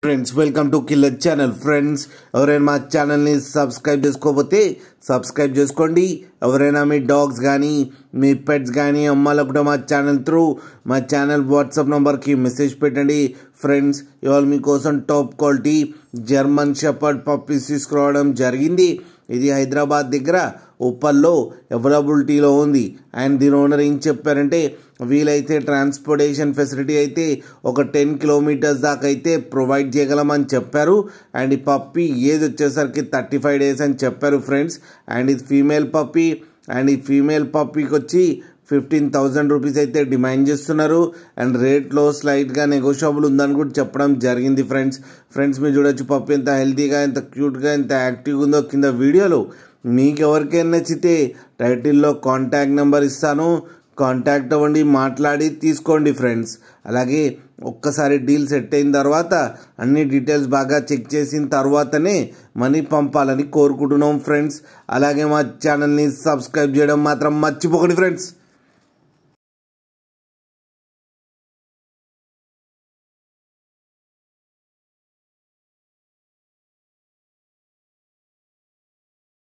Friends welcome to killer channel. Friends ఎవరైనా మా ఛానల్ని సబ్స్క్రైబ్ చేసుకోకపోతే సబ్స్క్రైబ్ చేసుకోండి. ఎవరైనా మీ డాగ్స్ కానీ మీ పెట్స్ కానీ అమ్మాలకు కూడా మా ఛానల్ త్రూ మా ఛానల్ వాట్సాప్ నెంబర్కి మెసేజ్ పెట్టండి. ఫ్రెండ్స్ ఇవాళ మీకోసం top quality German shepherd puppies తీసుకురావడం జరిగింది. ఇది హైదరాబాద్ దగ్గర ఉప్పల్లో అవైలబిలిటీలో ఉంది. అండ్ దీని ఓనర్ ఏం చెప్పారంటే వీలైతే ట్రాన్స్పోర్టేషన్ ఫెసిలిటీ అయితే ఒక 10 కిలోమీటర్స్ దాకా అయితే ప్రొవైడ్ చేయగలమని చెప్పారు. అండ్ ఈ పప్పీ ఏజ్ వచ్చేసరికి 35 డేస్ అని చెప్పారు ఫ్రెండ్స్. అండ్ ఇది ఫీమేల్ పప్పీ. అండ్ ఈ ఫీమేల్ పప్పీకి వచ్చి 15,000 రూపీస్ అయితే డిమాండ్ చేస్తున్నారు. అండ్ రేట్లో స్లైట్గా నెగోషియబుల్ ఉందని కూడా చెప్పడం జరిగింది ఫ్రెండ్స్ మీరు చూడొచ్చు పప్పి ఎంత హెల్తీగా ఎంత క్యూట్గా ఎంత యాక్టివ్గా ఉందో. కింద వీడియోలో మీకు ఎవరికైనా నచ్చితే టైటిల్లో కాంటాక్ట్ నెంబర్ ఇస్తాను, కాంటాక్ట్ అవ్వండి, మాట్లాడి తీసుకోండి ఫ్రెండ్స్. అలాగే ఒక్కసారి డీల్ సెట్ అయిన తర్వాత అన్ని డీటెయిల్స్ బాగా చెక్ చేసిన తర్వాతనే మనీ పంపాలని కోరుకుంటున్నాం ఫ్రెండ్స్. అలాగే మా ఛానల్ని సబ్స్క్రైబ్ చేయడం మాత్రం మర్చిపోకండి ఫ్రెండ్స్.